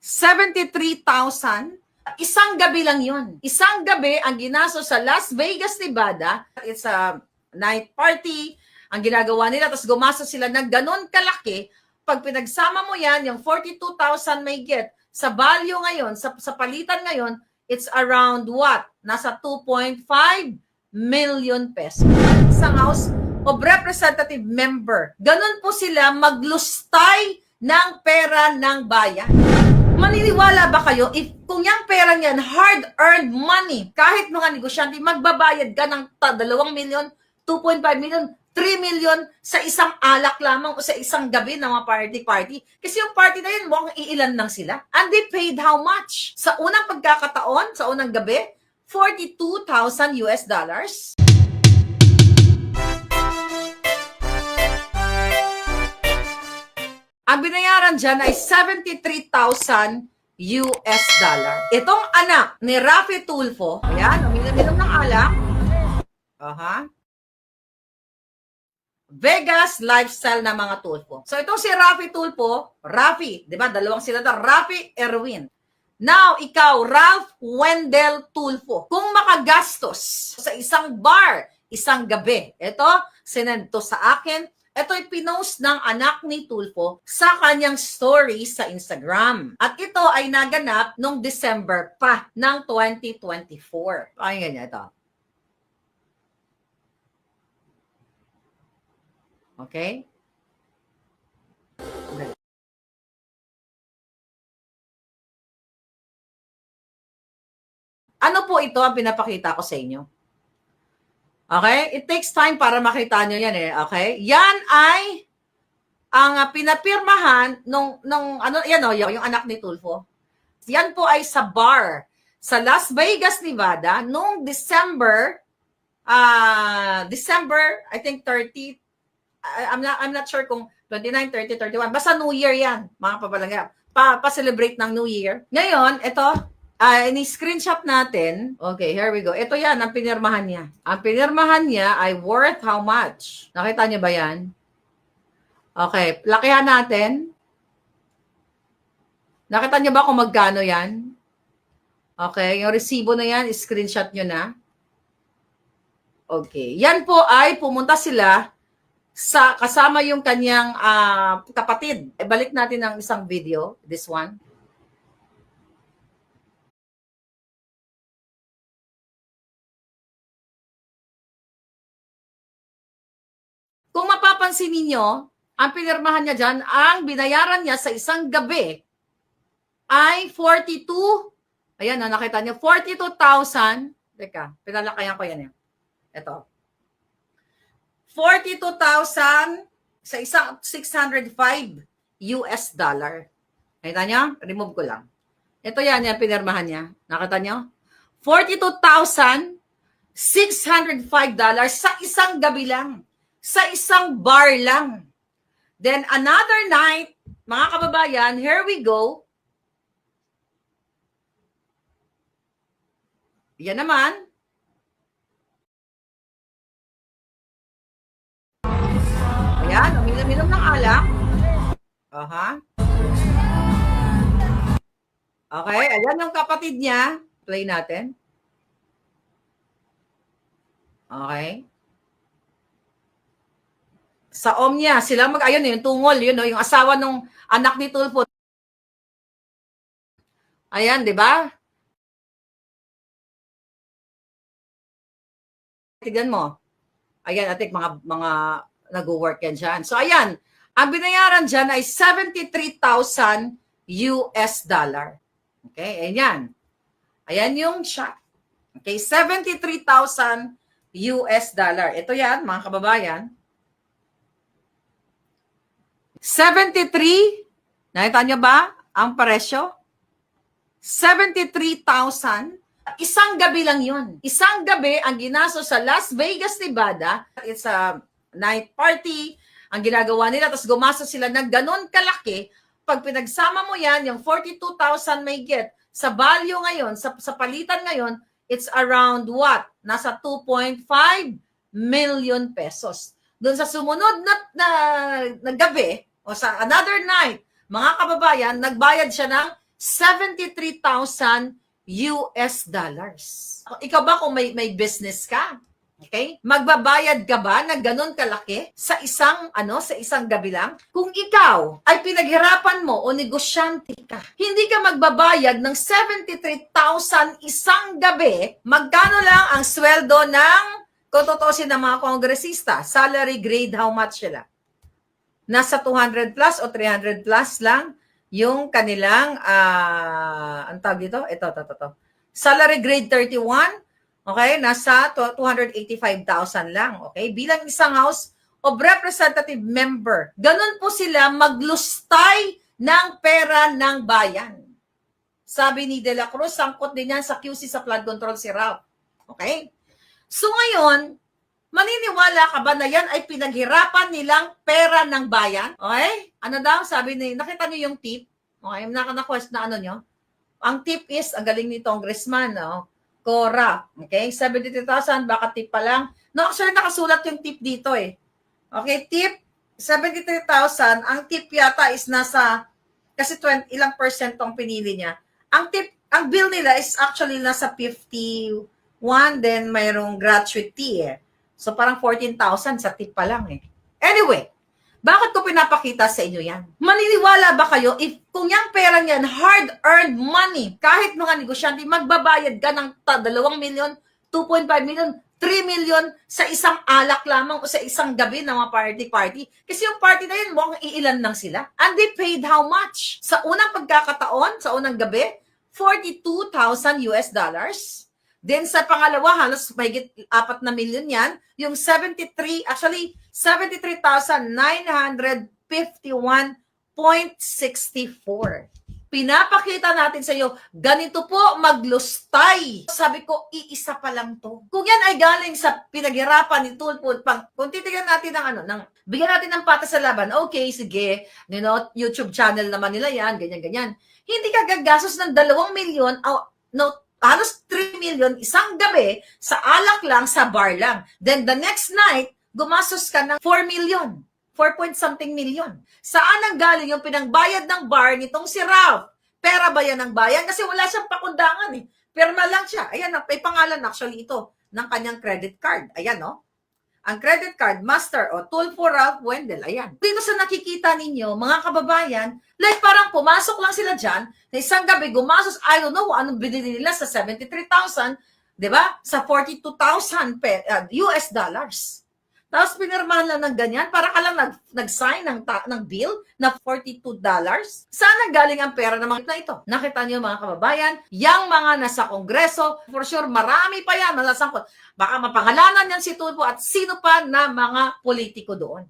73,000. Isang gabi lang yun. Isang gabi ang ginaso sa Las Vegas, Nevada. It's a night party. Ang ginagawa nila, tapos gumasa sila ng ganon kalaki. Pag pinagsama mo yan, yung 42,000 may get, sa value ngayon, sa palitan ngayon, it's around what? Nasa 2.5 million pesos. Isang House of Representative member. Ganon po sila maglustay ng pera ng bayan. Maniniwala ba kayo if kung yung pera niyan, hard-earned money, kahit mga negosyante, magbabayad ka ng 2 million, 2.5 million, 3 million sa isang alak lamang o sa isang gabi ng mga party. Kasi yung party na yun, mukhang iilan lang sila. And they paid how much? Sa unang pagkakataon, sa unang gabi, $42,000 US dollars. Ang binayaran dyan ay 73,000 US dollar. Itong anak ni Raffy Tulfo, ayan, uminom ng alak. Vegas lifestyle ng mga Tulfo. So itong si Raffy Tulfo, Raffy, di ba? Dalawang sila na, Raffy Erwin. Now, ikaw, Ralph Wendell Tulfo, kung makagastos sa isang bar, isang gabi, ito, sinend to sa akin. Ito'y pinost ng anak ni Tulfo sa kanyang story sa Instagram. At ito ay naganap noong December pa ng 2024. Pakinggan niya ito. Okay? Ano po ito ang pinapakita ko sa inyo? Okay? It takes time para makita nyo yan eh. Okay? Yan ay ang pinapirmahan nung ano, yan o, yung anak ni Tulfo. Yan po ay sa bar sa Las Vegas, Nevada noong December, I think 30, I'm not sure kung 29, 30, 31. Basta New Year yan, mga papalangga. Pa-celebrate ng New Year. Ngayon, ito, ini-screenshot natin. Okay, here we go. Ito yan, ang pinirmahan niya. Ang pinirmahan niya ay worth how much? Nakita niyo ba yan? Okay, lakihan natin. Nakita niyo ba kung magkano yan? Okay, yung resibo na yan, screenshot niyo na. Okay, yan po ay pumunta sila sa kasama yung kanyang kapatid. Balik natin ang isang video, this one. Kung mapapansin ninyo, ang pinirmahan niya dyan, ang binayaran niya sa isang gabi ay 42, ayan na, nakita niyo, 42,000, teka, pinalakayan ko yan. Ito. 42,000 sa isang 605 US dollar. Nakita niyo? Remove ko lang. Ito yan, yung pinirmahan niya. Nakita niyo? $42,605 sa isang gabi lang. Sa isang bar lang. Then another night, mga kababayan, here we go. Yan naman. Ayan, uminom ng alak. Okay, ayan yung kapatid niya. Play natin. Okay. Sa niya, sila ayun yung tungol, yun, yung asawa ng anak ni Tulfo. Ayan, di ba? Tignan mo. Ayan, atik, mga nag-work yan dyan. So, ayan, ang binayaran dyan ay 73,000 US dollar. Okay, ayan. Ayan yung shot. Okay, 73,000 US dollar. Ito yan, mga kababayan. 73, nakita nyo ba ang presyo? 73,000. Isang gabi lang yun. Isang gabi ang ginaso sa Las Vegas, Nevada. It's a night party. Ang ginagawa nila, tapos gumasa sila ng ganon kalaki. Pag pinagsama mo yan, yung 42,000 may get, sa value ngayon, sa palitan ngayon, it's around what? Nasa 2.5 million pesos. Doon sa sumunod na gabi, o sa another night, mga kababayan, nagbayad siya ng $73,000 US dollars. Ikaw ba kung may business ka? Okay? Magbabayad ka ba ng ganun kalaki sa isang gabi lang? Kung ikaw ay pinaghirapan mo o negosyante ka, hindi ka magbabayad ng 73,000 isang gabi, magkano lang ang sweldo ng, kung tutusin ng mga kongresista, salary grade, how much sila? Nasa 200 plus o 300 plus lang yung kanilang, ang tawag dito? Ito. Salary grade 31, okay, nasa 285,000 lang, okay? Bilang isang House of Representative member, ganun po sila maglustay ng pera ng bayan. Sabi ni De La Cruz, sangkot din yan sa QC sa flood control si Ralph. Okay? So ngayon, maniniwala ka ba na yan ay pinaghirapan nilang pera ng bayan? Okay? Ano daw? Sabi ni, nakita niyo yung tip? Okay, naka-quest na ano nyo? Ang tip is, ang galing ni Congressman, no? Cora, okay? 73,000, baka tip pa lang. No, actually, nakasulat yung tip dito eh. Okay, tip, 73,000. Ang tip yata is nasa, kasi 20, ilang percent tong pinili niya. Ang tip, ang bill nila is actually nasa 51, then mayroong gratuity eh. So parang 14,000 sa tip pa lang eh. Anyway, bakit ko pinapakita sa inyo yan? Maniniwala ba kayo if kung yung pera yan, hard-earned money, kahit mga negosyante, magbabayad ka ng 2 million, 2.5 million, 3 million sa isang alak lamang o sa isang gabi ng mga party. Kasi yung party na yun, mukhang iilan lang sila. And they paid how much? Sa unang pagkakataon, sa unang gabi, 42,000 US dollars. Then sa pangalawa, halos mahigit 4 na milyon yan. Yung 73,951.64. Pinapakita natin sa iyo, ganito po maglustay. Sabi ko, iisa pa lang to. Kung yan ay galing sa pinaghirapan ni Tulfo, kung titignan natin bigyan natin ng patas sa laban, okay, sige, YouTube channel naman nila yan, ganyan. Hindi ka gagastos ng 2 milyon, halos 3 million isang gabi sa alak lang, sa bar lang. Then the next night, gumastos ka ng 4 million. 4 point something million. Saan ang galing yung pinangbayad ng bar nitong si Ralph? Pera ba yan ng bayan? Kasi wala siyang pakundangan eh. Pirma lang siya. Ayan, may pangalan actually ito ng kanyang credit card. Ayan, no? Ang credit card, Master o Tulfo Ralph Wendell. Ayan. Dito sa nakikita ninyo, mga kababayan, like parang pumasok lang sila dyan, na isang gabi gumasos, I don't know, anong binili nila sa 73,000, di ba? Sa 42,000 US dollars. Tapos pinirmahan lang ng ganyan, para ka lang nag-sign ng bill na $42. Saan galing ang pera ng mga na ito? Nakita niyo mga kababayan, yang mga nasa Kongreso, for sure marami pa yan, masasangkot. Baka mapangalanan yan si Tulfo at sino pa na mga politiko doon.